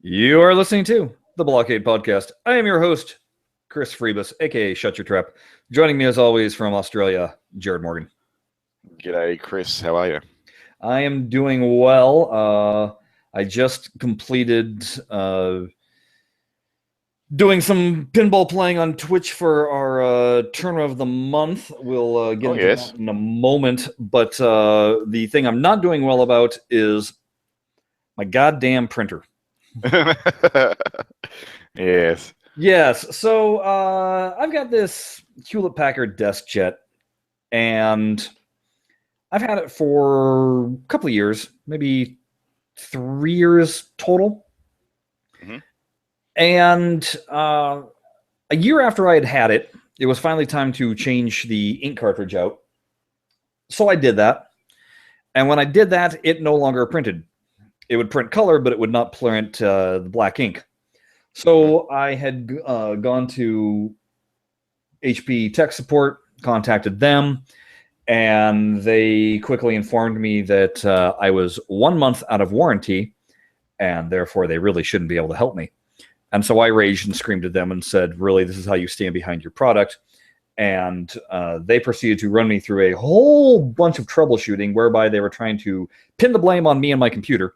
You are listening to the BlahCade podcast. I am your host, Chris Freebus, aka Shut Your Trap. Joining me as always from Australia, Jared Morgan. G'day, Chris. How are you? I am doing well. I just completed doing some pinball playing on Twitch for our Tournament of the Month. We'll get into that in a moment. But the thing I'm not doing well about is my goddamn printer. Yes. Yes. So I've got this Hewlett-Packard DeskJet, and I've had it for a couple of years, maybe 3 years total. Mm-hmm. And a year after I had it, it was finally time to change the ink cartridge out. So I did that. And when I did that, it no longer printed. It would print color, but it would not print the black ink. So I had gone to HP tech support, contacted them, and they quickly informed me that I was 1 month out of warranty, and therefore they really shouldn't be able to help me. And so I raged and screamed at them and said, really, this is how you stand behind your product. And they proceeded to run me through a whole bunch of troubleshooting whereby they were trying to pin the blame on me and my computer.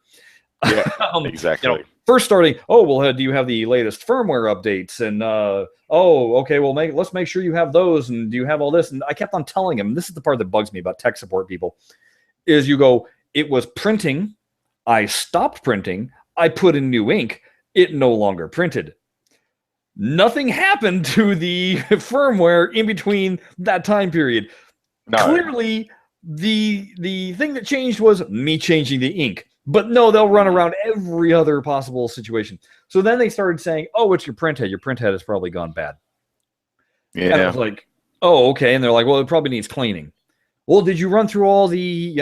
Yeah, exactly. First starting, do you have the latest firmware updates? And okay, well, let's make sure you have those. And do you have all this? And I kept on telling them, this is the part that bugs me about tech support people, is you go, it was printing, I stopped printing, I put in new ink, it no longer printed. Nothing happened to the firmware in between that time period. No. Clearly, the thing that changed was me changing the ink. But no, they'll run around every other possible situation. So then they started saying, oh, it's your printhead. Your printhead has probably gone bad. Yeah. And I was like, oh, okay. And they're like, well, it probably needs cleaning. Well, did you run through all the,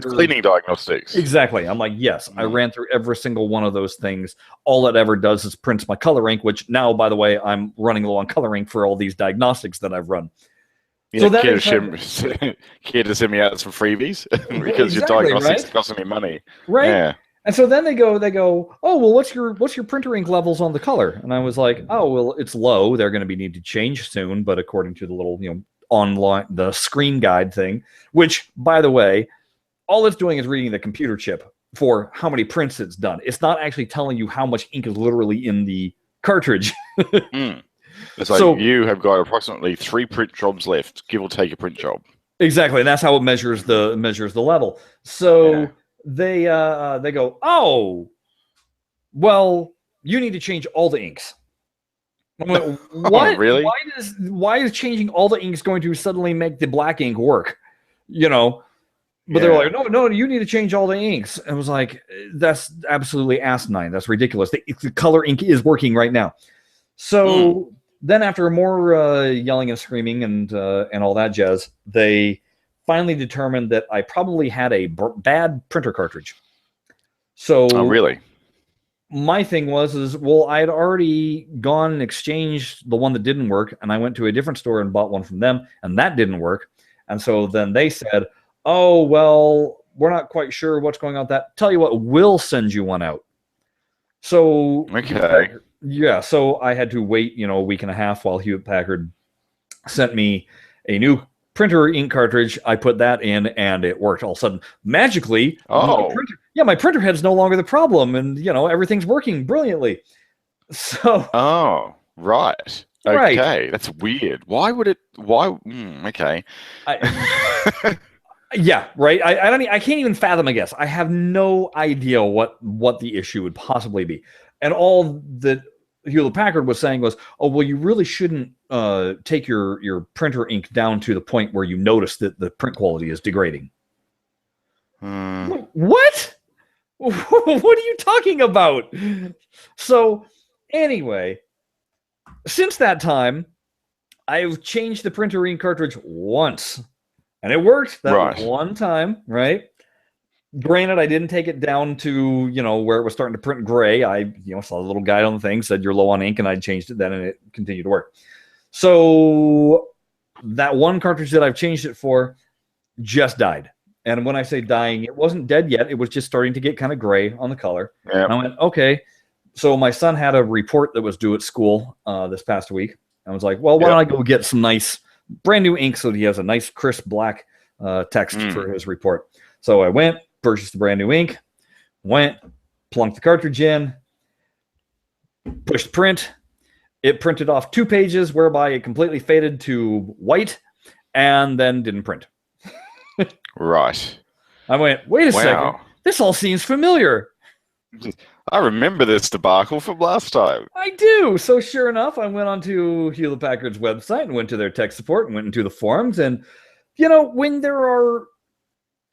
cleaning diagnostics? Exactly. I'm like, yes, I ran through every single one of those things. All it ever does is prints my color ink, which now, by the way, I'm running low on color ink for all these diagnostics that I've run. Yeah, so care to send me out some freebies because your diagnostics costing me money, right? Yeah. And so then they go, oh well, what's your printer ink levels on the color? And I was like, oh well, it's low. They're going to be need to change soon, but according to the little online the screen guide thing, which by the way, all it's doing is reading the computer chip for how many prints it's done. It's not actually telling you how much ink is literally in the cartridge. It's like you have got approximately 3 print jobs left, give or take a print job. Exactly, and that's how it measures the level. So they go, oh, well, you need to change all the inks. I went, what? Oh, really? Why is changing all the inks going to suddenly make the black ink work? But they're like, no, you need to change all the inks. And I was like, that's absolutely asinine. That's ridiculous. The color ink is working right now. So. Then after more yelling and screaming and all that jazz, they finally determined that I probably had a bad printer cartridge. So really? My thing was, I had already gone and exchanged the one that didn't work, and I went to a different store and bought one from them, and that didn't work. And so then they said, oh, well, we're not quite sure what's going on with that. Tell you what, we'll send you one out. So okay. Yeah, so I had to wait, a week and a half while Hewlett-Packard sent me a new printer ink cartridge. I put that in, and it worked. All of a sudden, magically, my printer head's no longer the problem, and everything's working brilliantly. So. Oh, right. Okay, right. That's weird. Why would it? Why? Okay. Yeah, right. I can't even fathom a guess. I have no idea what the issue would possibly be. And all that Hewlett-Packard was saying was, oh, well, you really shouldn't take your printer ink down to the point where you notice that the print quality is degrading. What? What are you talking about? So anyway, since that time, I've changed the printer ink cartridge once. And it worked that one time, right? Granted, I didn't take it down to, where it was starting to print gray. I, saw a little guide on the thing, said you're low on ink, and I changed it then, and it continued to work. So that one cartridge that I've changed it for just died. And when I say dying, it wasn't dead yet. It was just starting to get kind of gray on the color. Yep. And I went, okay, So my son had a report that was due at school this past week. I was like, well, why don't I go get some nice brand new ink so he has a nice crisp black text for his report. So I went, purchased the brand new ink, went, plunked the cartridge in, pushed print. It printed off 2 pages, whereby it completely faded to white and then didn't print. Right. I went, wait a second. This all seems familiar. I remember this debacle from last time. I do. So sure enough, I went onto Hewlett-Packard's website and went to their tech support and went into the forums. And, you know, when there are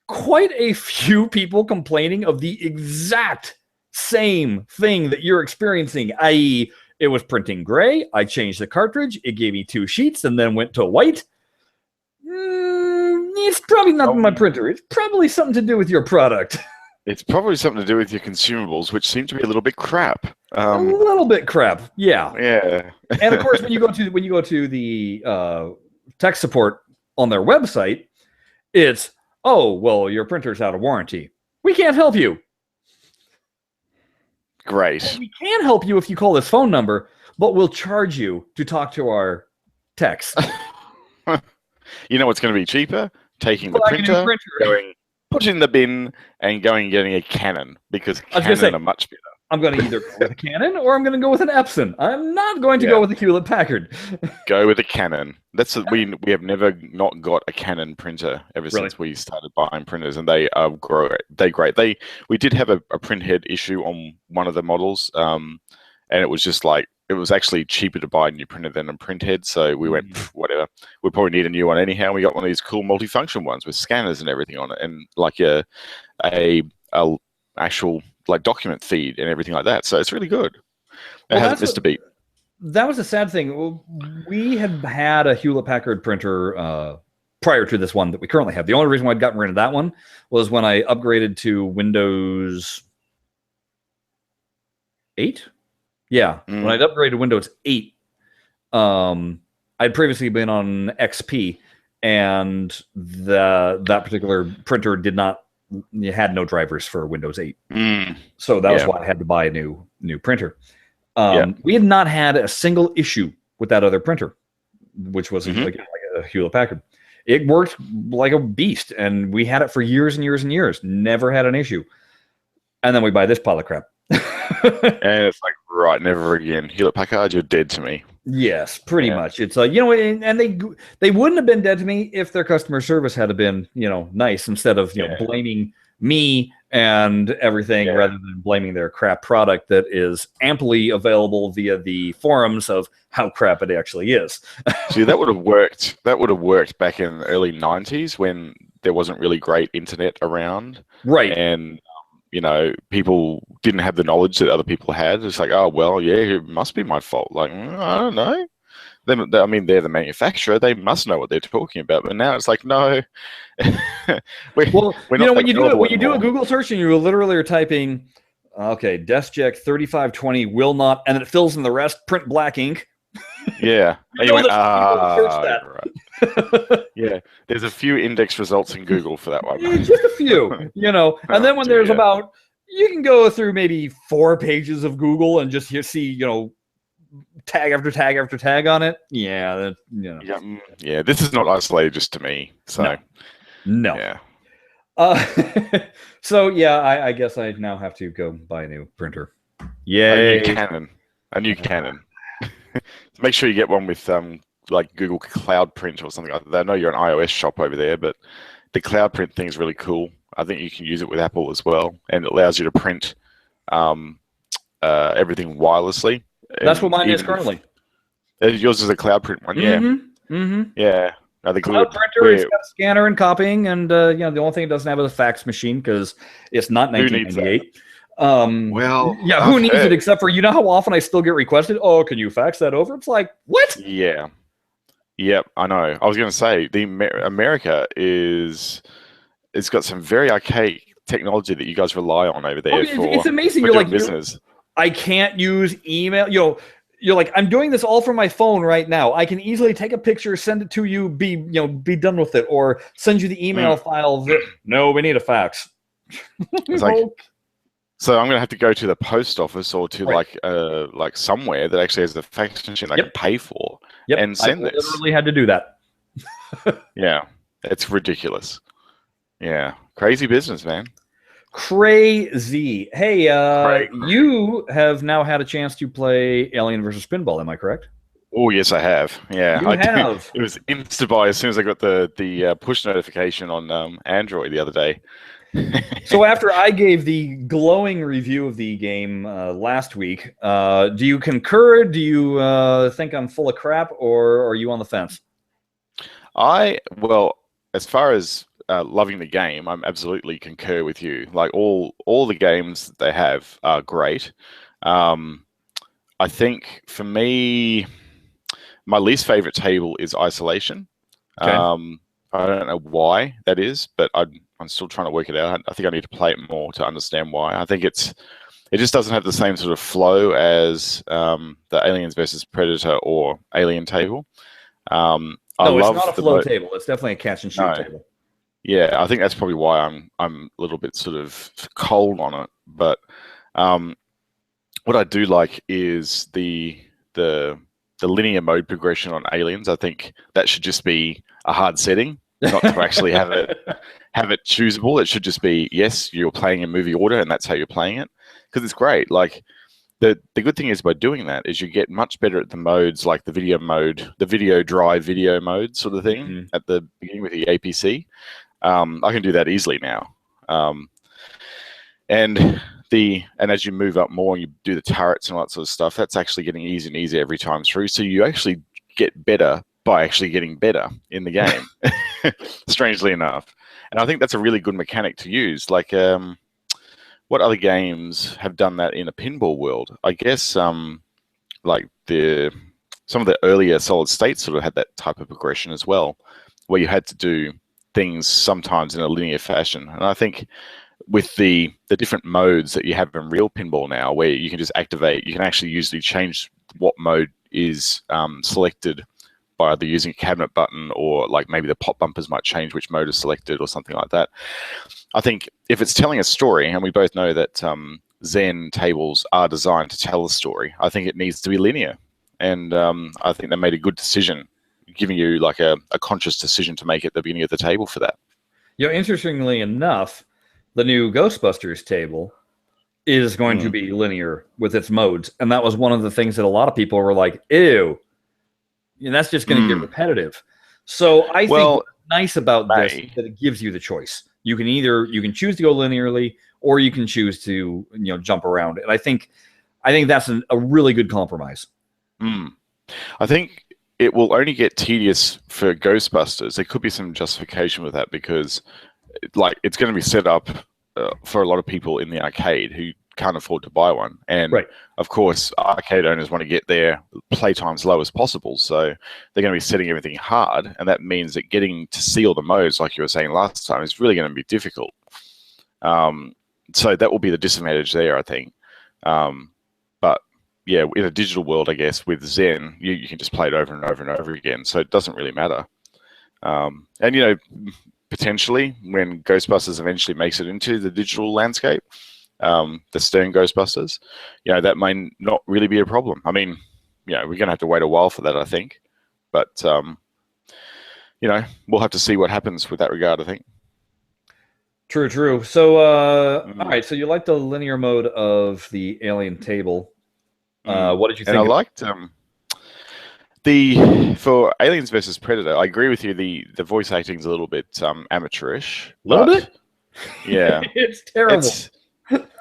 quite a few people complaining of the exact same thing that you're experiencing, i.e., it was printing gray, I changed the cartridge, it gave me 2 sheets and then went to white. It's probably not my printer. It's probably something to do with your product. It's probably something to do with your consumables, which seem to be a little bit crap. A little bit crap, yeah. Yeah. And of course, when you go to the tech support on their website, it's, oh, well, your printer's out of warranty. We can't help you. Great. And we can help you if you call this phone number, but we'll charge you to talk to our techs. You know what's going to be cheaper? Taking the printer, going, put it in the bin, and going and getting a Canon, because Canon are much better. I'm going to either go with a Canon or I'm going to go with an Epson. I'm not going to go with a Hewlett-Packard. Go with a Canon. We have never not got a Canon printer ever since we started buying printers, and they are great. We did have a print head issue on one of the models, and it was just like, it was actually cheaper to buy a new printer than a print head, so we went, whatever. We probably need a new one anyhow. We got one of these cool multifunction ones with scanners and everything on it, and like a actual like document feed and everything like that. So it's really good. It hasn't missed a beat. That was a sad thing. We had a Hewlett-Packard printer prior to this one that we currently have. The only reason why I'd gotten rid of that one was when I upgraded to Windows 8. Yeah, when I'd upgraded to Windows 8, I'd previously been on XP, and that particular printer had no drivers for Windows 8. So that was why I had to buy a new printer. We had not had a single issue with that other printer, which was like a Hewlett-Packard. It worked like a beast, and we had it for years and years and years. Never had an issue. And then we buy this pile of crap. And it's like, right, never again. Hewlett-Packard, you're dead to me. Yes, pretty much. It's like, and they wouldn't have been dead to me if their customer service had been, nice, instead of blaming me and everything rather than blaming their crap product that is amply available via the forums of how crap it actually is. See, that would have worked. That would have worked back in the early 90s when there wasn't really great internet around. Right. And people didn't have the knowledge that other people had. It's like, oh, well, yeah, it must be my fault. Like, I don't know. They're the manufacturer. They must know what they're talking about. But now it's like, no. When you do a Google search and you literally are typing, okay, DeskJet 3520 will not, and then it fills in the rest, print black ink. Yeah. And you went, right. Yeah. There's a few index results in Google for that one. Just a few, And then when there's about, you can go through maybe 4 pages of Google and just see, tag after tag after tag on it. Yeah. Yeah. This is not isolated just to me. So, no. Yeah. So, yeah, I guess I now have to go buy a new printer. Yay. A new Canon. Make sure you get one with like Google Cloud Print or something like that. I know you're an iOS shop over there, but the Cloud Print thing is really cool. I think you can use it with Apple as well, and it allows you to print everything wirelessly. That's what mine is currently. Yours is a Cloud Print one, yeah. Yeah. The Cloud printer has got a scanner and copying, and the only thing it doesn't have is a fax machine because it's not 1998. Who needs it except for, how often I still get requested, oh, can you fax that over? It's like, what? Yeah. Yep, I know. I was going to say, America it's got some very archaic technology that you guys rely on over there. It's amazing. You're like, business. I can't use email. You're like, I'm doing this all from my phone right now. I can easily take a picture, send it to you, be done with it, or send you the email file. No, we need a fax. It's like, So I'm gonna have to go to the post office or to Right. like somewhere that actually has a fax machine I can pay for Yep. and I send this. literally had to do that. Yeah, it's ridiculous. Yeah, crazy business, man. Crazy. Hey, Crazy. you have now had a chance to play Alien versus Pinball. Am I correct? Oh yes, I have. Yeah, You I do. have. It was insta buy as soon as I got the push notification on Android the other day. So after I gave the glowing review of the game last week, do you concur? Do you think I'm full of crap, or are you on the fence? Well, as far as loving the game, I'm absolutely concur with you. Like all the games that they have are great. Um, I think for me, my least favorite table is Isolation. Okay. I don't know why that is, but I'm still trying to work it out. I think I need to play it more to understand why. I think it just doesn't have the same sort of flow as the Aliens versus Predator or Alien table. I No, it's not love a flow table. It's definitely a catch and shoot no, table. yeah, I think that's probably why I'm a little bit sort of cold on it. But um, what I do like is the linear mode progression on Aliens. I think that should just be a hard setting, not to actually have it choosable. It should just be yes, you're playing in movie order, and that's how you're playing it because it's great. Like the good thing is by doing that is you get much better at the modes like the video mode, the video drive video mode sort of thing Mhm. at the beginning with the APC. I can do that easily now. Um, and as you move up more and you do the turrets and all that sort of stuff, that's actually getting easier and easier every time through. So you actually get better by actually getting better in the game, strangely enough. And I think that's a really good mechanic to use. Like, what other games have done that in a pinball world? I guess like some of the earlier Solid States sort of had that type of progression as well, where you had to do things sometimes in a linear fashion. And I think with the different modes that you have in real pinball now, where you can just activate, you can actually usually change what mode is selected by either using a cabinet button or like maybe the pop bumpers might change which mode is selected or something like that. I think if it's telling a story, and we both know that Zen tables are designed to tell a story, I think it needs to be linear. And I think they made a good decision, giving you like a conscious decision to make at the beginning of the table for that. Interestingly enough, the new Ghostbusters table is going to be linear with its modes, and that was one of the things that a lot of people were like, "Ew," and that's just going to get repetitive. So I think what's nice about this is that it gives you the choice. You can choose to go linearly, or you can choose to jump around. And I think that's a really good compromise. I think it will only get tedious for Ghostbusters. There could be some justification with that because, like, it's going to be set up for a lot of people in the arcade who can't afford to buy one, and of course, arcade owners want to get their playtime as low as possible. So they're going to be setting everything hard, and that means that getting to see all the modes, like you were saying last time, is really going to be difficult. So that will be the disadvantage there, I think. But yeah, in a digital world, I guess with Zen, you can just play it over and over and over again, so it doesn't really matter. And potentially when Ghostbusters eventually makes it into the digital landscape, the Stern Ghostbusters, that may not really be a problem. I mean, we're going to have to wait a while for that, I think. But, we'll have to see what happens with that regard, I think. True. So, all right. So you like the linear mode of the Alien table. What did you think? And I liked for Aliens versus Predator. I agree with you. The voice acting is a little bit amateurish. A little bit. Yeah, it's terrible.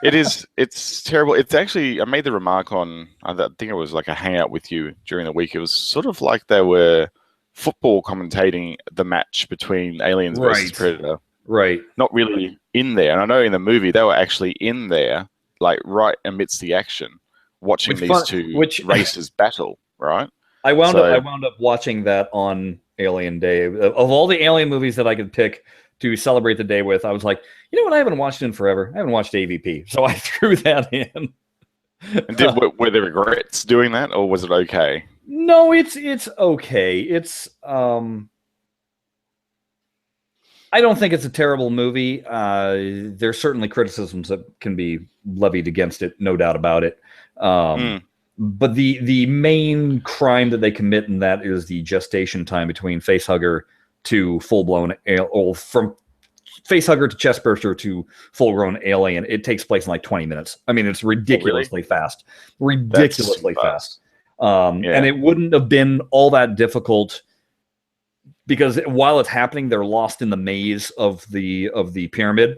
It's terrible. It's actually, I made the remark on, I think it was like a hangout with you during the week. It was sort of like they were football commentating the match between Aliens versus Predator. Right. Not really in there. And I know in the movie they were actually in there, like right amidst the action, watching these two races battle, right? I wound up watching that on Alien Day. Of all the Alien movies that I could pick to celebrate the day with, I was like, you know what? I haven't watched in forever. I haven't watched AVP, so I threw that in. And were there regrets doing that, or was it okay? No, it's okay. It's I don't think it's a terrible movie. There's certainly criticisms that can be levied against it, no doubt about it. But the main crime that they commit in that is the gestation time between facehugger to full-blown or from facehugger to chestburster to full-grown alien. It takes place in like 20 minutes. I mean, it's ridiculously fast. Ridiculously fast. And it wouldn't have been all that difficult because while it's happening, they're lost in the maze of the pyramid.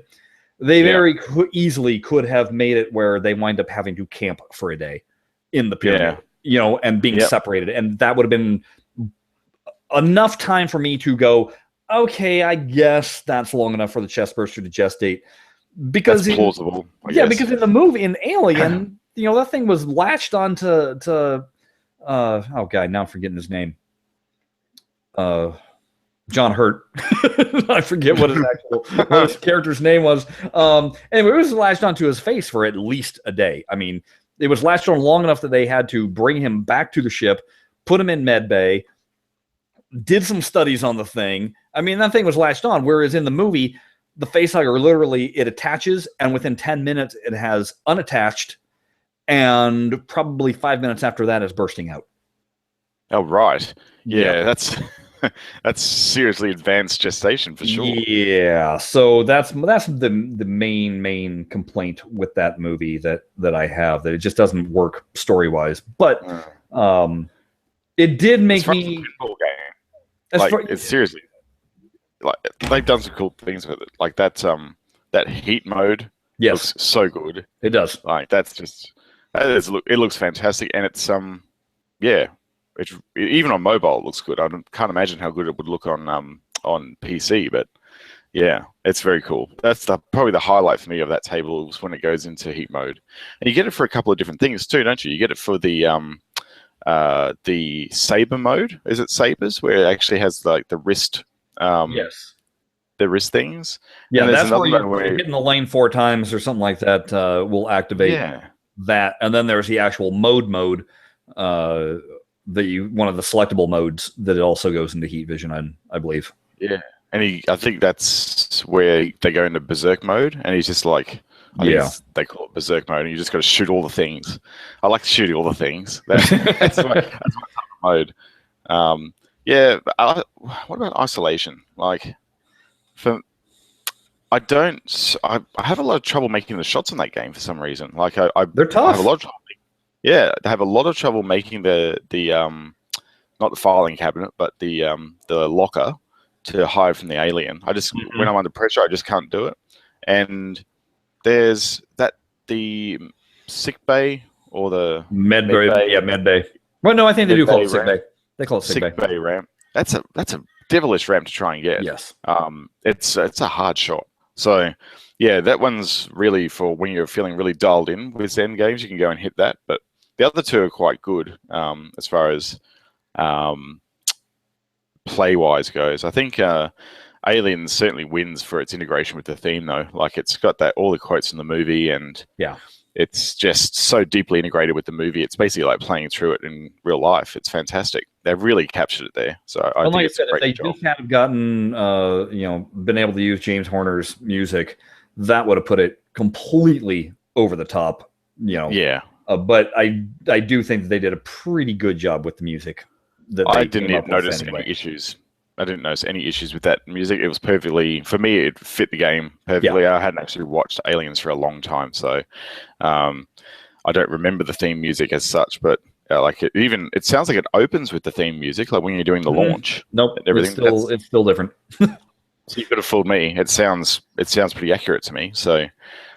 They very easily could have made it where they wind up having to camp for a day in the pyramid, and being separated. And that would have been enough time for me to go, okay, I guess that's long enough for the chestburster to gestate. Because that's plausible. Because in the movie, in Alien, that thing was latched onto oh god, now I'm forgetting his name. John Hurt. I forget what his character's name was. Anyway, it was latched onto his face for at least a day. I mean, it was latched on long enough that they had to bring him back to the ship, put him in med bay, did some studies on the thing. I mean, that thing was latched on, whereas in the movie, the facehugger literally, it attaches, and within 10 minutes, it has unattached, and probably 5 minutes after that is bursting out. Oh, right. Yeah. That's seriously advanced gestation for sure. Yeah, so that's the main complaint with that movie that I have, that it just doesn't work story-wise. But it did make me... It's seriously... Like, they've done some cool things with it. Like that heat mode looks so good. It does. Like it looks fantastic, and it's it's even on mobile it looks good. I can't imagine how good it would look on PC, but yeah, it's very cool. That's probably the highlight for me of that table was when it goes into heat mode, and you get it for a couple of different things too, don't you? You get it for the saber mode. Is it sabers where it actually has like the wrist? Yes. The wrist things. Yeah, that's where you're hitting the lane 4 times or something like that will activate that. And then there's the actual mode, one of the selectable modes that it also goes into heat vision, I believe. Yeah. And I think that's where they go into berserk mode, and he's just like, they call it berserk mode, and you just got to shoot all the things. I like to shoot all the things. That's my type of mode. What about isolation? Like, I have a lot of trouble making the shots in that game for some reason. Like, they're tough. I have a lot of trouble. Yeah, they have a lot of trouble making the not the filing cabinet, but the locker to hide from the alien. I just when I'm under pressure, I just can't do it. And there's the sick bay or the med bay. Yeah, med bay. Well, no, I think they do call it sick bay. They call it sick bay ramp. That's a devilish ramp to try and get. Yes. It's a hard shot. So yeah, that one's really for when you're feeling really dialed in with Zen games. You can go and hit that. But the other two are quite good as far as play wise goes. I think Alien certainly wins for its integration with the theme, though. Like, it's got all the quotes in the movie, and it's just so deeply integrated with the movie. It's basically like playing through it in real life. It's fantastic. They've really captured it there. So I think it's a great job. If they just had gotten, been able to use James Horner's music, that would have put it completely over the top. Yeah. But I do think that they did a pretty good job with the music. I didn't notice any issues. I didn't notice any issues with that music. It was perfectly, for me, it fit the game perfectly. I hadn't actually watched Aliens for a long time, so I don't remember the theme music as such, but it sounds like it opens with the theme music, like when you're doing the launch. Nope, everything. It's still different. So you could have fooled me. It sounds pretty accurate to me. So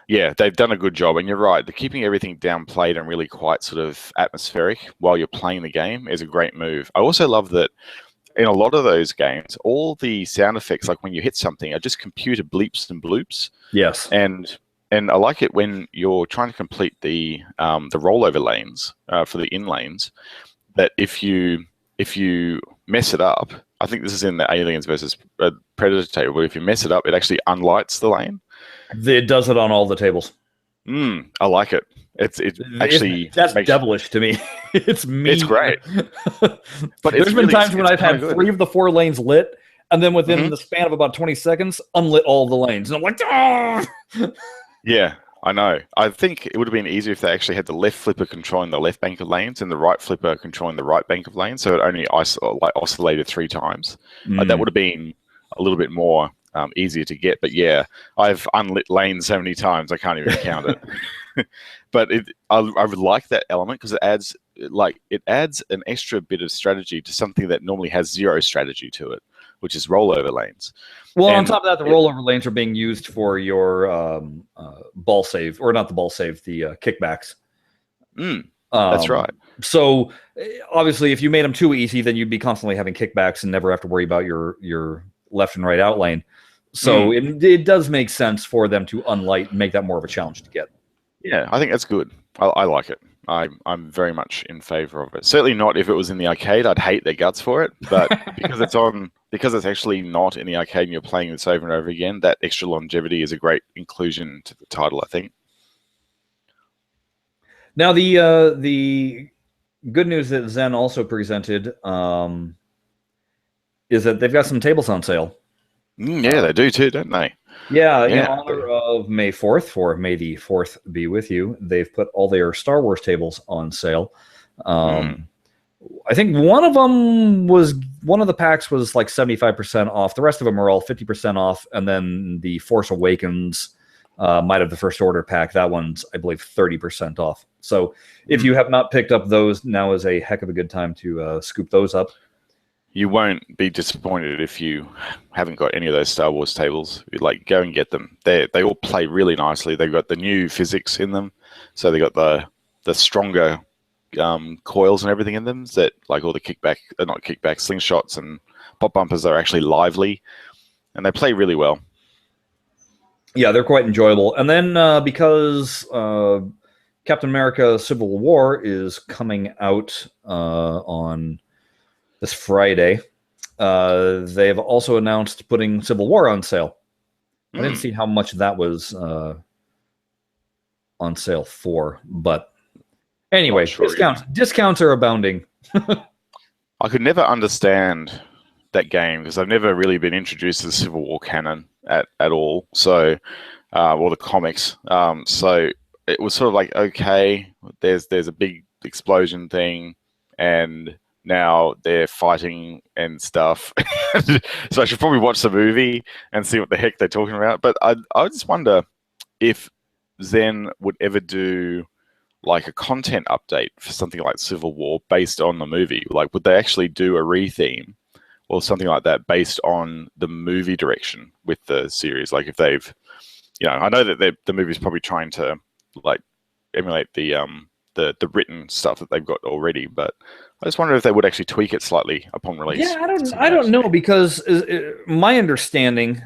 yeah, they've done a good job, and you're right. The keeping everything downplayed and really quite sort of atmospheric while you're playing the game is a great move. I also love that in a lot of those games, all the sound effects, like when you hit something, are just computer bleeps and bloops. Yes. And I like it when you're trying to complete the rollover lanes for the in lanes, that if you mess it up, I think this is in the Aliens versus Predator table, but if you mess it up, it actually unlights the lane. It does it on all the tables. I like it. That's devilish to me. It's mean. It's great. But there's been times when I've had 3 of the 4 lanes lit, And then within the span of about 20 seconds, unlit all the lanes. And I'm like, oh! Yeah, I know. I think it would have been easier if they actually had the left flipper controlling the left bank of lanes and the right flipper controlling the right bank of lanes, so it only oscillated 3 times. That would have been a little bit more easier to get. But yeah, I've unlit lanes so many times I can't even count it. But I would like that element because it adds an extra bit of strategy to something that normally has 0 strategy to it, which is rollover lanes. Well, on top of that, the rollover lanes are being used for your ball save, or not the ball save, the kickbacks. That's right. So obviously, if you made them too easy, then you'd be constantly having kickbacks and never have to worry about your left and right out lane. So it does make sense for them to unlight and make that more of a challenge to get. Yeah, I think that's good. I like it. I'm very much in favor of it. Certainly not if it was in the arcade. I'd hate their guts for it. But because it's actually not in the arcade and you're playing this over and over again, that extra longevity is a great inclusion to the title, I think. Now, the good news that Zen also presented is that they've got some tables on sale. Yeah, they do too, don't they? Yeah, in honor of May 4th, for May the 4th be with you, they've put all their Star Wars tables on sale. I think one of the packs was like 75% off. The rest of them are all 50% off. And then the Force Awakens might have the First Order pack. That one's, I believe, 30% off. So if you have not picked up those, now is a heck of a good time to scoop those up. You won't be disappointed if you haven't got any of those Star Wars tables. Like, go and get them. They all play really nicely. They've got the new physics in them, so they got the stronger coils and everything in them. That like all the slingshots and pop bumpers are actually lively, and they play really well. Yeah, they're quite enjoyable. And then because Captain America: Civil War is coming out on this Friday, they've also announced putting Civil War on sale. I didn't see how much that was on sale for, but anyway, discounts are abounding. I could never understand that game because I've never really been introduced to the Civil War canon at all. So, or the comics. So it was sort of like, okay, there's a big explosion thing, and now they're fighting and stuff. So I should probably watch the movie and see what the heck they're talking about. But I just wonder if Zen would ever do like a content update for something like Civil War based on the movie. Like, would they actually do a re-theme or something like that based on the movie direction with the series? Like, if they've, I know that the movie's probably trying to like emulate the written stuff that they've got already, but I just wonder if they would actually tweak it slightly upon release. Yeah, I don't know, because my understanding,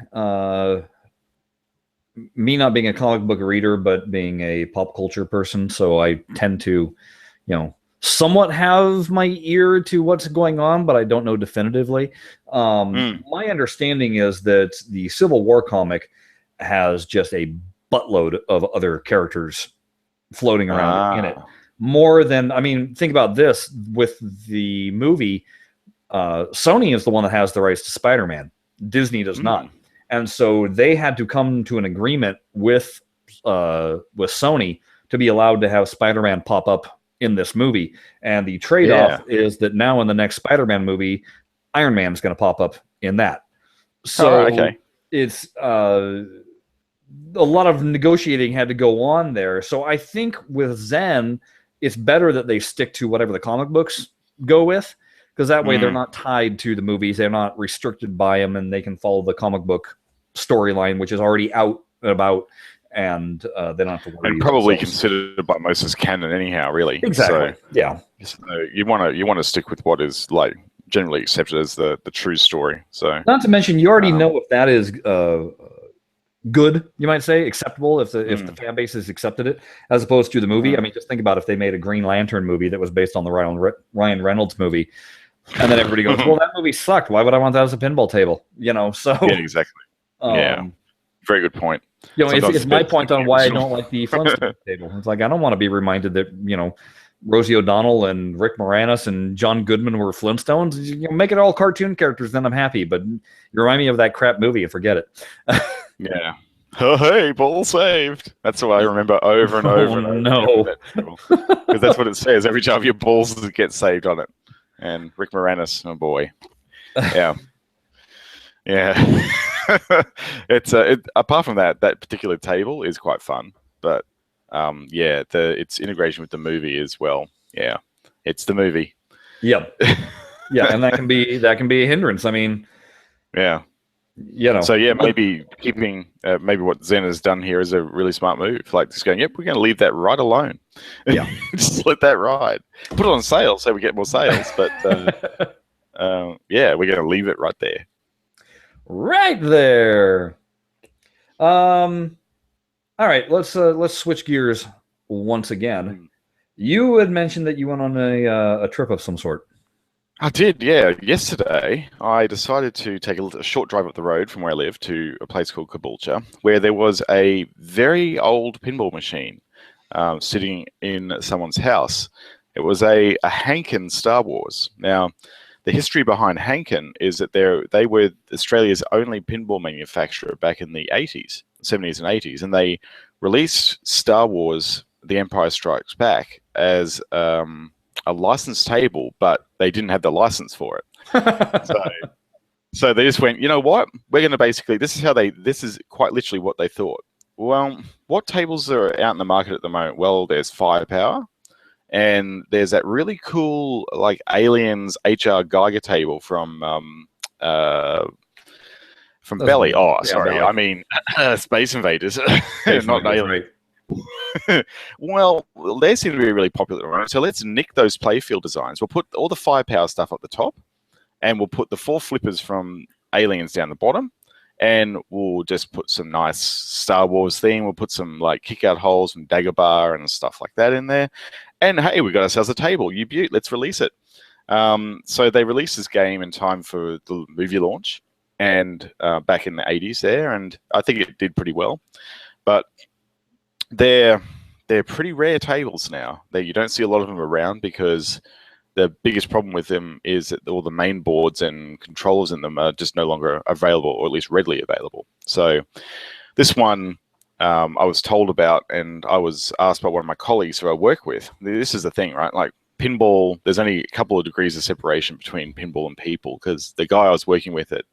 me not being a comic book reader, but being a pop culture person, so I tend to, somewhat have my ear to what's going on, but I don't know definitively. My understanding is that the Civil War comic has just a buttload of other characters floating around in it. More than, think about this, with the movie, Sony is the one that has the rights to Spider-Man. Disney does not. And so they had to come to an agreement with Sony to be allowed to have Spider-Man pop up in this movie. And the trade-off is that now in the next Spider-Man movie, Iron Man is going to pop up in that. So it's a lot of negotiating had to go on there. So I think with Zen, it's better that they stick to whatever the comic books go with, because that way they're not tied to the movies. They're not restricted by them, and they can follow the comic book storyline, which is already out and about, and they don't have to worry. And probably considered by most as canon anyhow, really. Exactly. So you want to stick with what is like generally accepted as the true story. So not to mention, you already know if that is good, you might say, acceptable, if the fan base has accepted it, as opposed to the movie. Just think about if they made a Green Lantern movie that was based on the Ryan Reynolds movie, and then everybody goes, well, that movie sucked. Why would I want that as a pinball table? So yeah, exactly. Very good point. It's my point on why I don't like the Flintstones table. It's like, I don't want to be reminded that Rosie O'Donnell and Rick Moranis and John Goodman were Flintstones. Make it all cartoon characters, then I'm happy. But you remind me of that crap movie and forget it. Yeah. Oh, hey, ball saved. That's what I remember over and over and over. No. Because that's what it says every time your balls get saved on it. And Rick Moranis, oh boy. Yeah. Yeah. It's apart from that particular table is quite fun. But yeah, its integration with the movie as well. Yeah. It's the movie. Yep. Yeah, and that can be a hindrance. I mean, yeah. So yeah, maybe keeping maybe what Zen has done here is a really smart move. Like just going, yep, we're going to leave that right alone. Yeah, just let that ride. Put it on sale so we get more sales. But yeah, we're going to leave it right there. Right there. All right, let's switch gears once again. You had mentioned that you went on a trip of some sort. I did, yeah. Yesterday, I decided to take a short drive up the road from where I live to a place called Caboolture, where there was a very old pinball machine sitting in someone's house. It was a Hanken Star Wars. Now, the history behind Hanken is that they were Australia's only pinball manufacturer back in the 80s, 70s and 80s, and they released Star Wars The Empire Strikes Back as a licensed table, but they didn't have the license for it. So they just went, you know what? We're going to basically, this is quite literally what they thought. Well, what tables are out in the market at the moment? Well, there's Firepower, and there's that really cool, like, Aliens HR Geiger table from Belly. Oh, sorry. Belly. I mean, Space Invaders. Not an Alien. Right. Well, they seem to be really popular, right? So let's nick those playfield designs. We'll put all the Firepower stuff up the top, and we'll put the 4 flippers from Aliens down the bottom, and we'll just put some nice Star Wars theme. We'll put some like kick-out holes and Dagobah and stuff like that in there. And hey, we got ourselves a table. You beaut. Let's release it. So they released this game in time for the movie launch, and back in the 80s there, and I think it did pretty well. But they're pretty rare tables now. You don't see a lot of them around because the biggest problem with them is that all the main boards and controllers in them are just no longer available, or at least readily available. So this one I was told about, and I was asked by one of my colleagues who I work with. This is the thing, right? Like pinball, there's only a couple of degrees of separation between pinball and people, because the guy I was working with at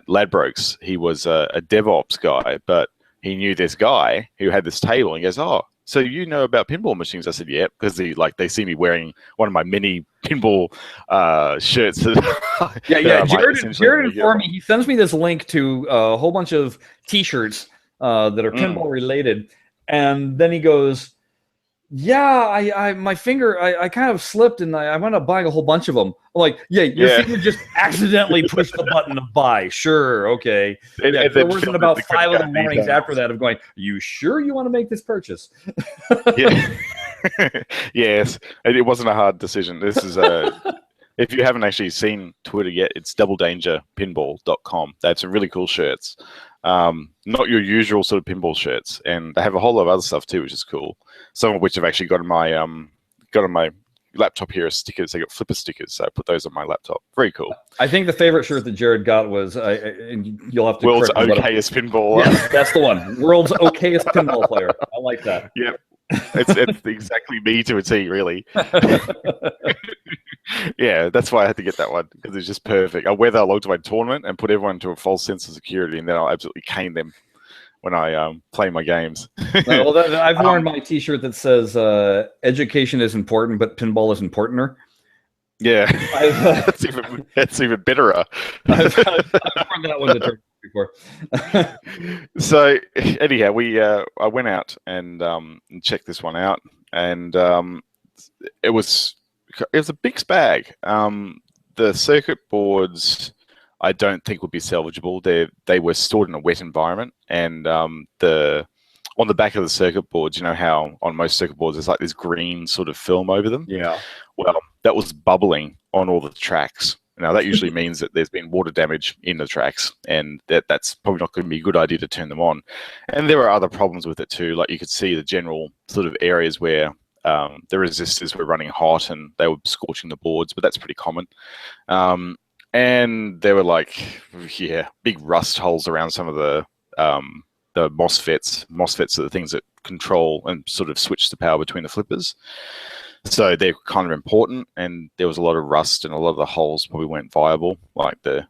Ladbrokes, he was a DevOps guy, but he knew this guy who had this table, and he goes, "Oh, so you know about pinball machines?" I said, "Yeah," because they see me wearing one of my mini pinball shirts. Yeah. Jared informed me. He sends me this link to a whole bunch of T-shirts that are pinball related, and then he goes, "Yeah, my finger, I kind of slipped, and I wound up buying a whole bunch of them." I'm like, "Yeah, your finger just accidentally pushed the button to buy. Sure, okay." And there wasn't about 5 of the mornings after that of going, "You sure you want to make this purchase?" Yeah. Yes, it wasn't a hard decision. This is if you haven't actually seen Twitter yet, it's doubledangerpinball.com. They have some really cool shirts. Not your usual sort of pinball shirts, and they have a whole lot of other stuff too, which is cool. Some of which I've actually got on my laptop here as stickers. They got flipper stickers, so I put those on my laptop. Very cool. I think the favorite shirt that Jared got was, and you'll have to. World's okayest pinball. Yeah, that's the one. World's okayest pinball player. I like that. Yep. It's exactly me to a T, really. Yeah, that's why I had to get that one, because it's just perfect. I'll wear that along to my tournament and put everyone to a false sense of security, and then I'll absolutely cane them when I play my games. Well, I've worn my T-shirt that says "Education is important, but pinball is importanter." Yeah, that's even bitterer. I've worn that one to before. So anyhow, I went out and checked this one out, and it was a big bag. The circuit boards, I don't think would be salvageable. They were stored in a wet environment, and on the back of the circuit boards, you know how on most circuit boards there's like this green sort of film over them? Yeah. Well, that was bubbling on all the tracks. Now, that usually means that there's been water damage in the tracks, and that's probably not going to be a good idea to turn them on. And there are other problems with it too. Like you could see the general sort of areas where the resistors were running hot and they were scorching the boards, but that's pretty common. And there were like, big rust holes around some of the MOSFETs. MOSFETs are the things that control and sort of switch the power between the flippers. So they're kind of important, and there was a lot of rust, and a lot of the holes probably weren't viable, like the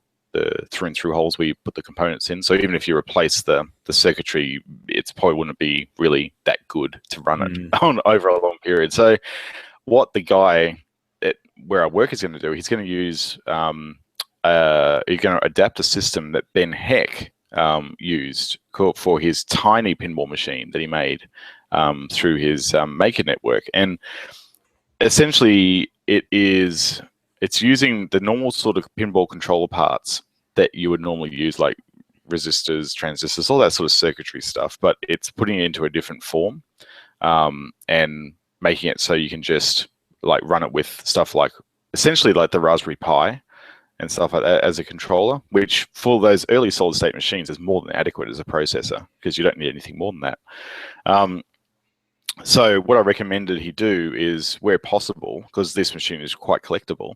through and through holes where you put the components in. So even if you replace the circuitry, it probably wouldn't be really that good to run it on over a long period. So what the guy where our work is going to do, he's going to use he's going to adapt a system that Ben Heck used for his tiny pinball machine that he made through his Maker network. And essentially it's using the normal sort of pinball controller parts that you would normally use, like resistors, transistors, all that sort of circuitry stuff, but it's putting it into a different form and making it so you can just like run it with stuff like essentially like the Raspberry Pi and stuff like that as a controller, which for those early solid state machines is more than adequate as a processor, because you don't need anything more than that. So what I recommended he do is, where possible, because this machine is quite collectible,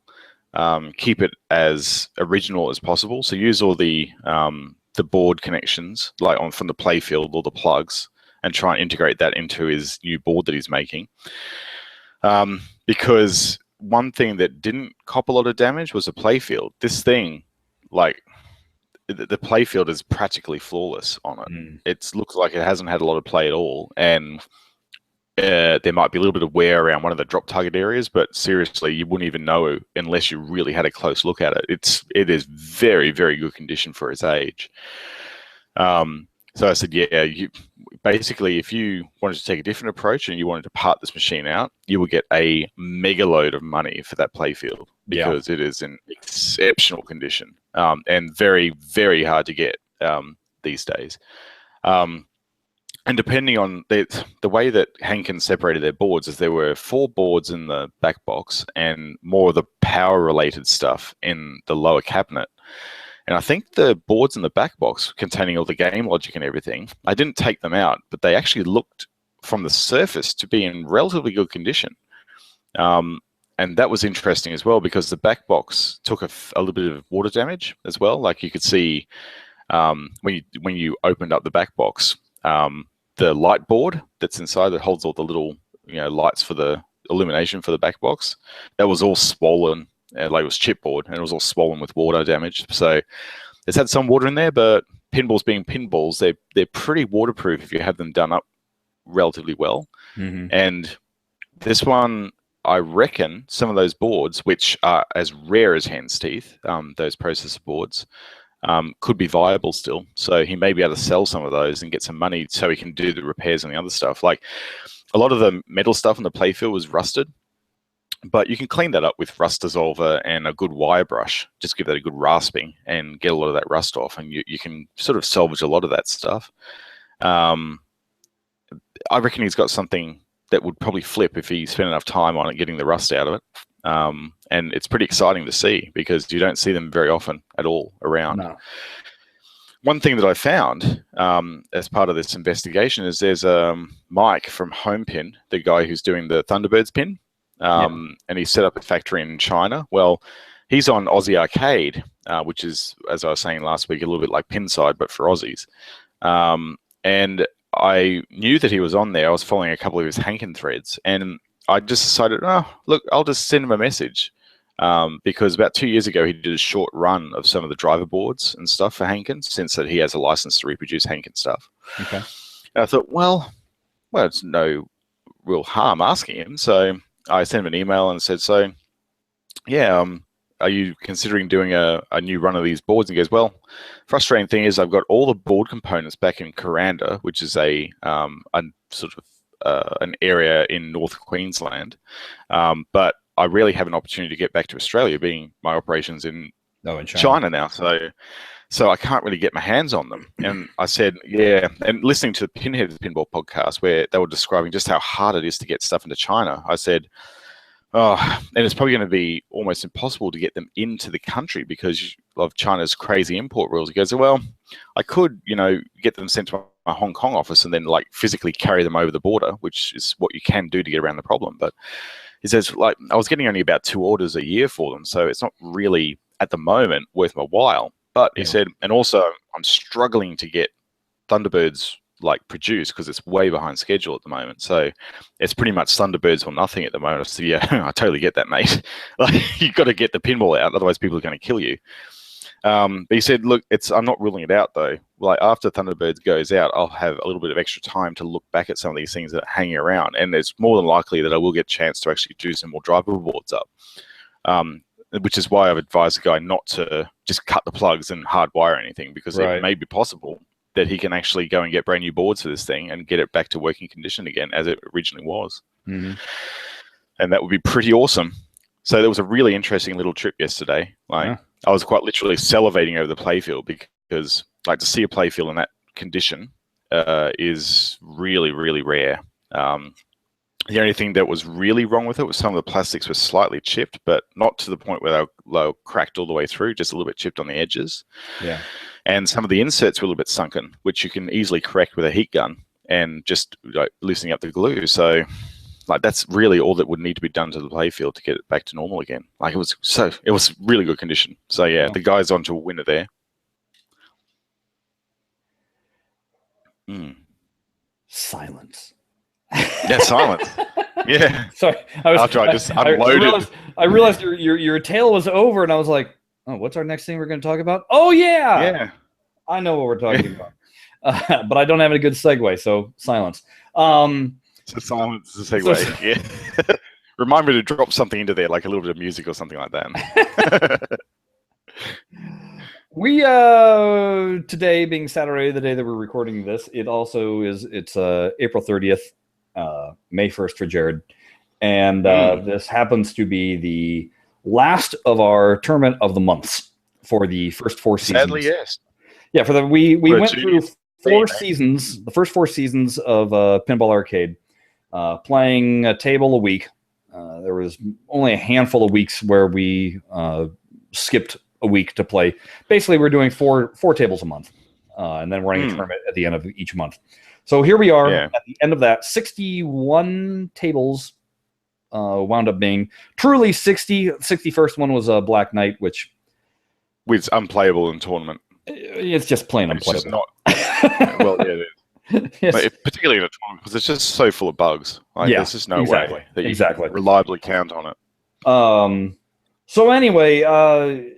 keep it as original as possible. So use all the board connections, like from the playfield, all the plugs, and try and integrate that into his new board that he's making. Because one thing that didn't cop a lot of damage was a playfield. This thing, like, the playfield is practically flawless on it. It looks like it hasn't had a lot of play at all, and there might be a little bit of wear around one of the drop target areas, but seriously, you wouldn't even know unless you really had a close look at it. It is very, very good condition for its age. So I said, basically, if you wanted to take a different approach and you wanted to part this machine out, you would get a mega load of money for that playfield, because it is in exceptional condition and very, very hard to get these days. And depending on the way that Henkin separated their boards, is there were 4 boards in the back box and more of the power-related stuff in the lower cabinet. And I think the boards in the back box containing all the game logic and everything, I didn't take them out, but they actually looked from the surface to be in relatively good condition. And that was interesting as well, because the back box took a little bit of water damage as well. Like you could see when you opened up the back box, the light board that's inside that holds all the little lights for the illumination for the back box, that was all swollen. Like it was chipboard, and it was all swollen with water damage. So it's had some water in there, but pinballs being pinballs, they're pretty waterproof if you have them done up relatively well. And this one, I reckon some of those boards, which are as rare as hen's teeth, those processor boards, could be viable still. So he may be able to sell some of those and get some money so he can do the repairs and the other stuff. Like a lot of the metal stuff on the playfield was rusted, but you can clean that up with rust dissolver and a good wire brush. Just give that a good rasping and get a lot of that rust off, and you can sort of salvage a lot of that stuff. I reckon he's got something that would probably flip if he spent enough time on it, getting the rust out of it. And it's pretty exciting to see, because you don't see them very often at all around. No. One thing that I found as part of this investigation is there's Mike from HomePin, the guy who's doing the Thunderbirds pin. And he set up a factory in China. Well, he's on Aussie Arcade, which is, as I was saying last week, a little bit like Pinside, but for Aussies. And I knew that he was on there. I was following a couple of his Hankin threads, and I just decided, look, I'll just send him a message, because about 2 years ago, he did a short run of some of the driver boards and stuff for Hankin, since that he has a license to reproduce Hankin stuff. Okay. And I thought, well, it's no real harm asking him. So I sent him an email and said, are you considering doing a new run of these boards? And he goes, well, frustrating thing is I've got all the board components back in Kuranda, which is a sort of an area in North Queensland. But I really have an opportunity to get back to Australia, being my operations in China now. So I can't really get my hands on them. And I said, and listening to the Pinhead Pinball podcast, where they were describing just how hard it is to get stuff into China, I said, and it's probably going to be almost impossible to get them into the country because of China's crazy import rules. He goes, well, I could, get them sent to my Hong Kong office and then like physically carry them over the border, which is what you can do to get around the problem. But he says, like, I was getting only about 2 orders a year for them, so it's not really at the moment worth my while. But he said, and also I'm struggling to get Thunderbirds like produced because it's way behind schedule at the moment. So it's pretty much Thunderbirds or nothing at the moment. So yeah, I totally get that, mate. Like, you got to get the pinball out, otherwise people are going to kill you. But he said, look, I'm not ruling it out though. Like, after Thunderbirds goes out, I'll have a little bit of extra time to look back at some of these things that are hanging around, and it's more than likely that I will get a chance to actually do some more drivable boards up. Which is why I've advised the guy not to just cut the plugs and hardwire anything, because it may be possible that he can actually go and get brand new boards for this thing and get it back to working condition again as it originally was. And that would be pretty awesome. So there was a really interesting little trip yesterday. Like, I was quite literally salivating over the playfield, because like to see a playfield in that condition is really, really rare. The only thing that was really wrong with it was some of the plastics were slightly chipped, but not to the point where they were cracked all the way through, just a little bit chipped on the edges. Yeah. And some of the inserts were a little bit sunken, which you can easily correct with a heat gun and just like loosening up the glue. So like, that's really all that would need to be done to the playfield to get it back to normal again. Like, it was really good condition. So yeah, the guy's on to a winner there. Silence. Yeah, silence. Yeah. Sorry, after I just unloaded. I realized your tale was over, and I was like, "Oh, what's our next thing we're going to talk about?" Oh yeah, I know what we're talking about, but I don't have a good segue, so silence. So silence is a segue. Yeah. Remind me to drop something into there, like a little bit of music or something like that. We today being Saturday, the day that we're recording this, it's April 30th. May 1st for Jared, and this happens to be the last of our tournament of the months for the first 4 seasons. Sadly, yes. Yeah, we went through 4 seasons, the first 4 seasons of Pinball Arcade, playing a table a week. There was only a handful of weeks where we skipped a week to play. Basically, we're doing four tables a month, and then running a tournament at the end of each month. So here we are at the end of that. 61 tables wound up being truly 60. 61st one was a Black Knight, which was unplayable in tournament. It's just plain unplayable. It's just not. Well, yeah, it is. But particularly in a tournament, because it's just so full of bugs. Like, there's just no way that you can reliably count on it. So anyway, I'm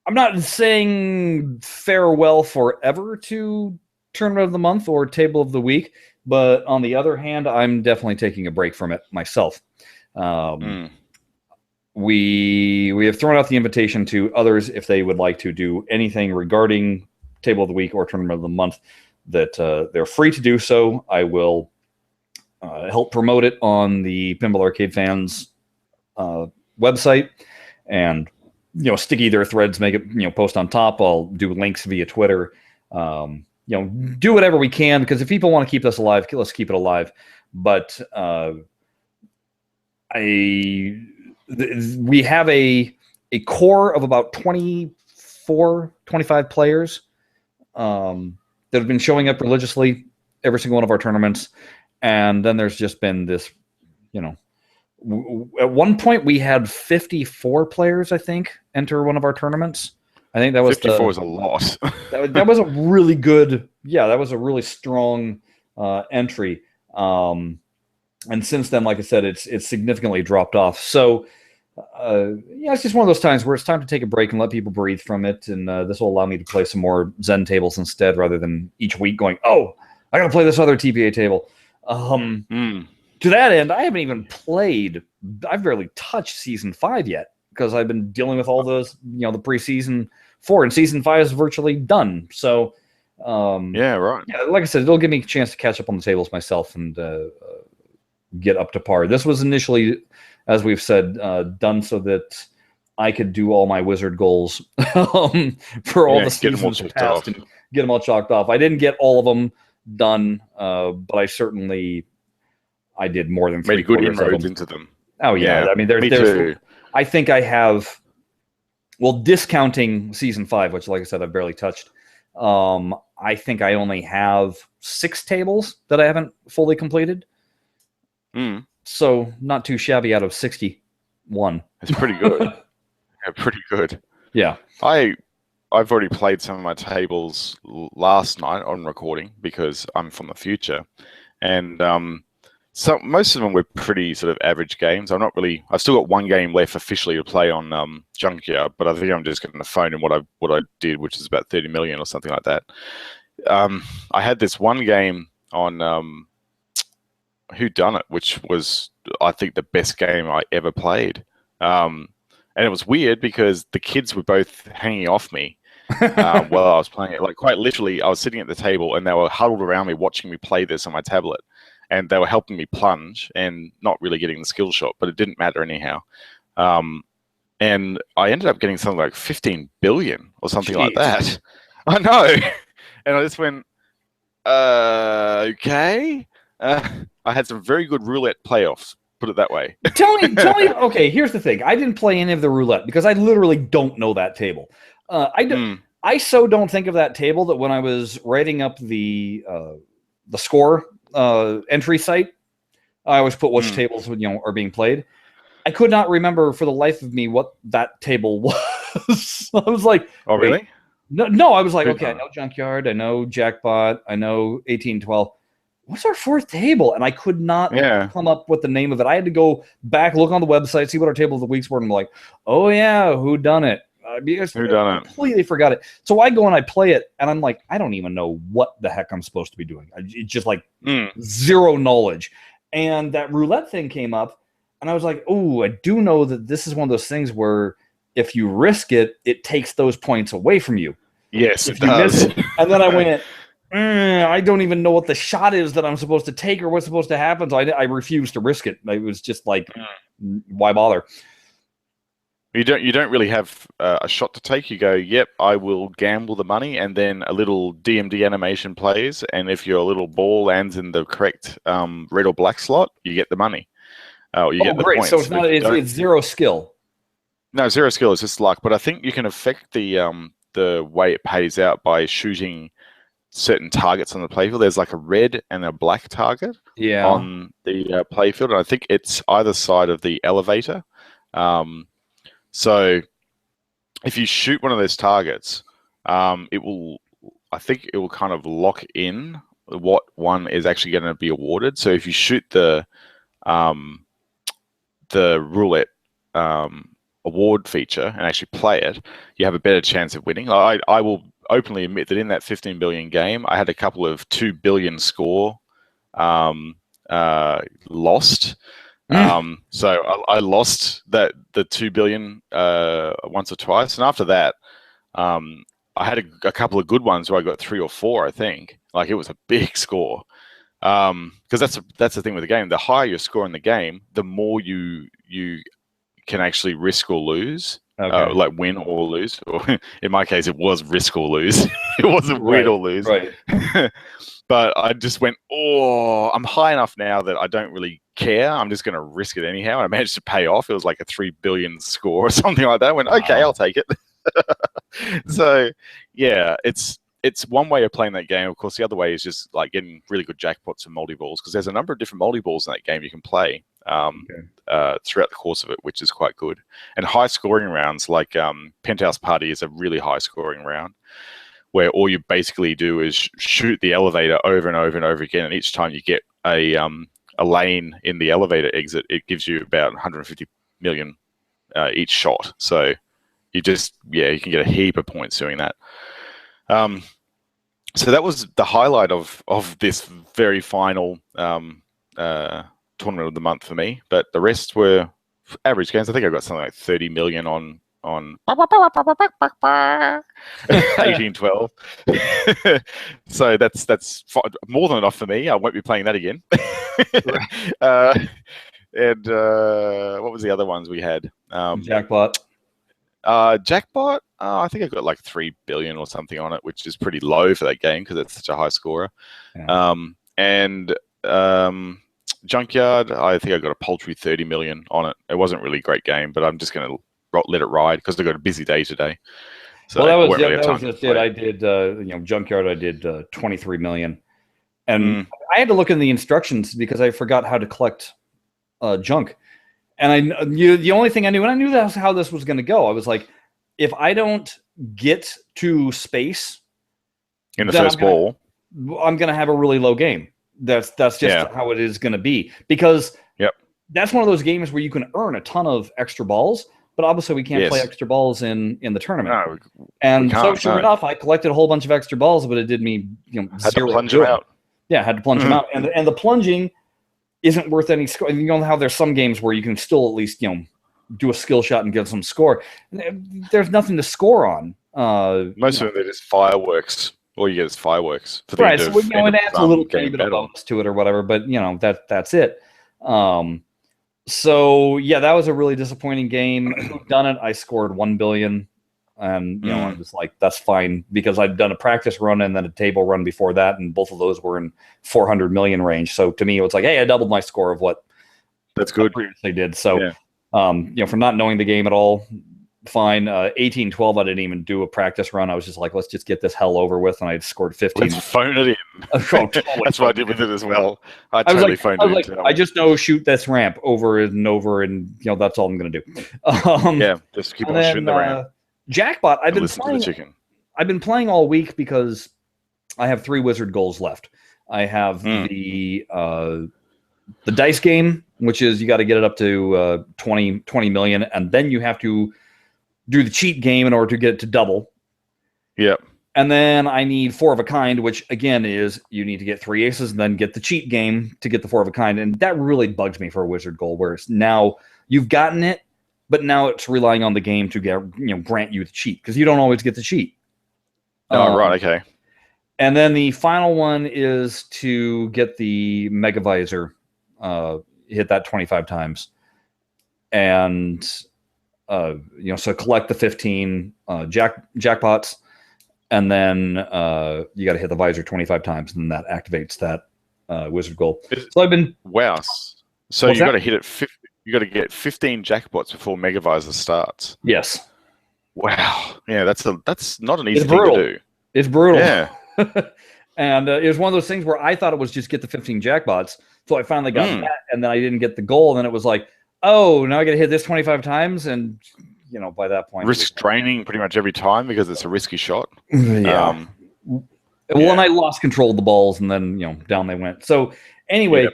not saying farewell forever to Tournament of the Month or Table of the Week, but on the other hand, I'm definitely taking a break from it myself. We have thrown out the invitation to others if they would like to do anything regarding Table of the Week or Tournament of the Month, that they're free to do so. I will help promote it on the Pinball Arcade Fans website, and stick either threads, make it post on top. I'll do links via Twitter. Do whatever we can, because if people want to keep this alive, let's keep it alive. But we have a core of about 24, 25 players that have been showing up religiously every single one of our tournaments. And then there's just been this, at one point we had 54 players, I think, enter one of our tournaments. I think that was 54 was a lot. that was a really good, that was a really strong entry. And since then, like I said, it's significantly dropped off. So it's just one of those times where it's time to take a break and let people breathe from it. And this will allow me to play some more Zen tables instead, rather than each week going, oh, I got to play this other TPA table. To that end, I haven't even played. I've barely touched Season 5 yet, because I've been dealing with all those, the pre-season 4, and Season 5 is virtually done. So, like I said, it'll give me a chance to catch up on the tables myself and get up to par. This was initially, as we've said, done so that I could do all my wizard goals for all the seasons past and get them all chalked off. I didn't get all of them done, but I did more than 3 made good inroads into them. Oh yeah, I mean, there's I think I have, discounting Season 5, which, like I said, I've barely touched. I think I only have 6 tables that I haven't fully completed. So not too shabby out of 61. It's pretty good. Yeah, pretty good. Yeah. I've already played some of my tables last night on recording because I'm from the future, and so most of them were pretty sort of average games. I've still got one game left officially to play on Junkyard, but I think I'm just going to phone in what I did, which is about 30 million or something like that. I had this one game on Who Done It, which was, I think, the best game I ever played. And it was weird because the kids were both hanging off me while I was playing it. Like, quite literally, I was sitting at the table and they were huddled around me watching me play this on my tablet. And they were helping me plunge and not really getting the skill shot, but it didn't matter anyhow. And I ended up getting something like 15 billion or something like that. I know. And I just went, okay. I had some very good roulette playoffs, put it that way. Tell me. Okay, here's the thing. I didn't play any of the roulette because I literally don't know that table. I so don't think of that table that when I was writing up the score entry site, I always put which tables are being played. I could not remember for the life of me what that table was. I was like, oh really? No. I was like, okay, I know Junkyard, I know Jackpot, I know 1812. What's our 4th table? And I could not come up with the name of it. I had to go back, look on the website, see what our table of the weeks were, and I'm like, oh yeah, Who Done It? Because I completely forgot it. So I go and I play it, and I'm like, I don't even know what the heck I'm supposed to be doing. It's just like zero knowledge. And that roulette thing came up, and I was like, oh, I do know that this is one of those things where if you risk it, it takes those points away from you. Yes, it does. And then I went, I don't even know what the shot is that I'm supposed to take or what's supposed to happen. So I refused to risk it. It was just like, why bother? You don't really have a shot to take. You go, yep, I will gamble the money, and then a little DMD animation plays, and if your little ball lands in the correct red or black slot, you get the money. You get the points. So it's zero skill. No, zero skill. It's just luck. But I think you can affect the way it pays out by shooting certain targets on the playfield. There's like a red and a black target on the playfield, and I think it's either side of the elevator. So if you shoot one of those targets, I think it will kind of lock in what one is actually going to be awarded. So if you shoot the roulette award feature and actually play it, you have a better chance of winning. I will openly admit that in that 15 billion game, I had a couple of 2 billion score lost. So I lost the 2 billion once or twice, and after that, I had a couple of good ones where I got 3 or 4. I think like it was a big score, because that's the thing with the game. The higher your score in the game, the more you can actually risk or lose, like win or lose. Or in my case, it was risk or lose. It wasn't win or lose. Right. But I just went, I'm high enough now that I don't really care. I'm just going to risk it anyhow. And I managed to pay off. It was like a 3 billion score or something like that. I went, okay, I'll take it. So, yeah, it's one way of playing that game. Of course, the other way is just like getting really good jackpots and multi-balls, because there's a number of different multi-balls in that game you can play throughout the course of it, which is quite good. And high scoring rounds like Penthouse Party is a really high scoring round, where all you basically do is shoot the elevator over and over and over again, and each time you get a lane in the elevator exit, it gives you about 150 million each shot. So you can get a heap of points doing that. So that was the highlight of this very final tournament of the month for me. But the rest were average games. I think I got something like 30 million on 1812. So that's more than enough for me. I won't be playing that again. And what was the other ones we had? Jackpot. Jackpot. I think I got like 3 billion or something on it, which is pretty low for that game because it's such a high scorer. Yeah. And Junkyard, I think I got a paltry 30 million on it. It wasn't really a great game, but I'm just going to let it ride because I got a busy day today. So well, weren't really a that ton was to just it. play. I did Junkyard. I did 23 million, and I had to look in the instructions because I forgot how to collect junk. And the only thing I knew, and I knew that's how this was going to go. I was like, if I don't get to space in the first ball, I'm going to have a really low game. That's just how it is going to be, because that's one of those games where you can earn a ton of extra balls, but obviously we can't play extra balls in the tournament. No, and so sure enough, I collected a whole bunch of extra balls, but it did me had zero to plunge good. them out. Yeah, had to plunge them out, and the plunging isn't worth any score. You know how there's some games where you can still at least do a skill shot and get some score. There's nothing to score on. Most of them, they're just fireworks. All you get is fireworks. For right, so it adds a little tiny bit of bonus to it or whatever, but that's it. So yeah, that was a really disappointing game. Who'd done it? I scored 1 billion, and I was like, that's fine, because I'd done a practice run and then a table run before that, and both of those were in 400 million range. So to me, it was like, hey, I doubled my score of what that's good I previously did. So for not knowing the game at all, fine. 18-12, I didn't even do a practice run. I was just like, let's just get this hell over with, and I scored 15. Let's phone it in. Totally. That's what I did with it as well. I was totally like, phoned it in. I just know shoot this ramp over and over, and that's all I'm going to do. Just keep on shooting the ramp. Jackpot. I've been playing all week because I have 3 wizard goals left. I have the dice game, which is you got to get it up to 20 million, and then you have to do the cheat game in order to get it to double. Yep. And then I need 4 of a kind, which again is you need to get 3 aces and then get the cheat game to get the 4 of a kind. And that really bugs me for a wizard goal, where it's now you've gotten it, but now it's relying on the game to get grant you the cheat, because you don't always get the cheat. Oh, right, okay. And then the final one is to get the Mega Visor, hit that 25 times, and so collect the 15 jackpots, and then you got to hit the visor 25 times, and that activates that wizard goal. So I've been So you got to hit it. You got to get 15 jackpots before Mega Visor starts. Yes. Wow. Yeah, that's not an easy thing to do. It's brutal. Yeah. And it was one of those things where I thought it was just get the 15 jackpots. So I finally got that, and then I didn't get the goal. And then it was like, oh, now I got to hit this 25 times. And, by that point. Risk draining pretty much every time because it's a risky shot. Yeah. And I lost control of the balls, and then, down they went. So anyway,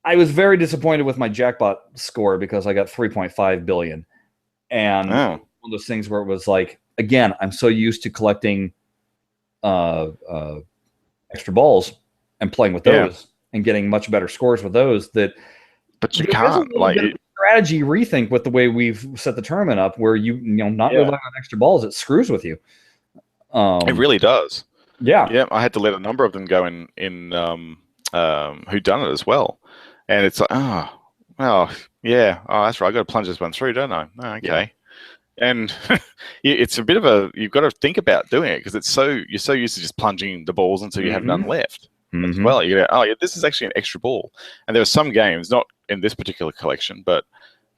I was very disappointed with my jackpot score because I got 3.5 billion. And one of those things where it was like, again, I'm so used to collecting extra balls and playing with those and getting much better scores with those but you can't strategy rethink with the way we've set the tournament up, where not relying on extra balls, it screws with you. It really does. Yeah. I had to let a number of them go in Who Done It as well, and it's like, that's right, I got to plunge this one through, don't I? Oh, okay. And it's a bit of you've got to think about doing it, because you're so used to just plunging the balls until you have none left. As well, you go, this is actually an extra ball. And there are some games, not in this particular collection, but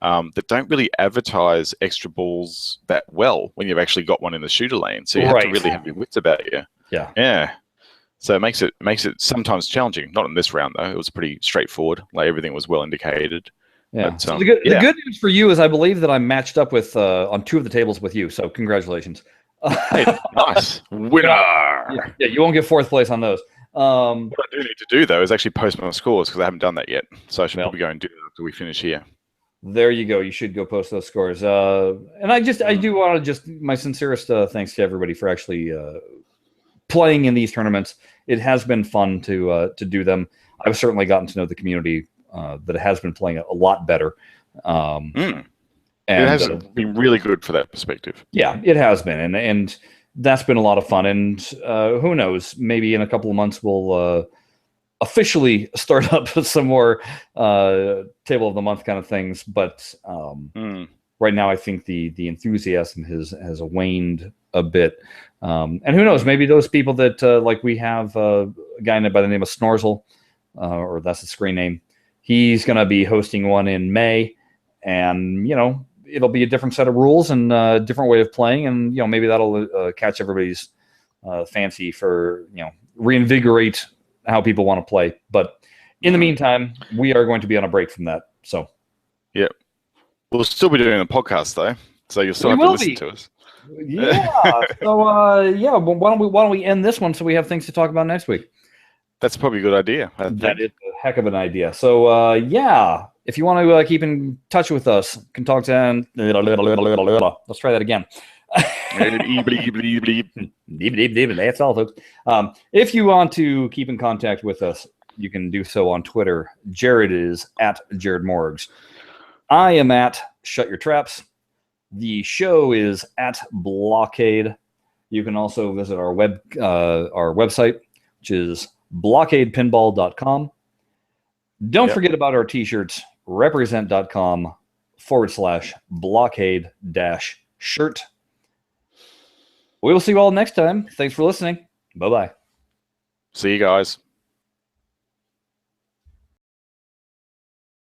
that don't really advertise extra balls that well when you've actually got one in the shooter lane. So you have to really have your wits about you. Yeah. So it makes it sometimes challenging. Not in this round though; it was pretty straightforward. Like everything was well indicated. Yeah. So the good news for you is I believe that I'm matched up with on 2 of the tables with you. So congratulations. Hey, nice winner. Yeah, you won't get 4th place on those. What I do need to do though is actually post my scores, because I haven't done that yet. So I should probably go and do that after we finish here. There you go. You should go post those scores. And I do want to my sincerest thanks to everybody for actually playing in these tournaments. It has been fun to do them. I've certainly gotten to know the community that has been playing a lot better. And it has been really good for that perspective. Yeah, it has been, and that's been a lot of fun. And who knows? Maybe in a couple of months we'll officially start up some more table of the month kind of things. But right now, I think the enthusiasm has waned a bit. And who knows? Maybe those people that like we have a guy by the name of Snorzel, or that's the screen name. He's going to be hosting one in May, and it'll be a different set of rules and a different way of playing, and maybe that'll catch everybody's fancy for reinvigorate how people want to play. But in the meantime, we are going to be on a break from that. So, yeah, we'll still be doing a podcast though, so you'll still have to listen to us. Yeah. So, yeah. Well, why don't we end this one so we have things to talk about next week? That's probably a good idea. That is a heck of an idea. So, yeah, if you want to keep in touch with us, you can talk to. Let's try that again. That's all, folks. If you want to keep in contact with us, you can do so on Twitter. Jared is at Jared Morgs. I am at Shut Your Traps. The show is at BlahCade. You can also visit our website, which is BlahCadePinball.com. Don't forget about our t-shirts, represent.com/BlahCade-shirt. We will see you all next time. Thanks for listening. Bye-bye. See you guys.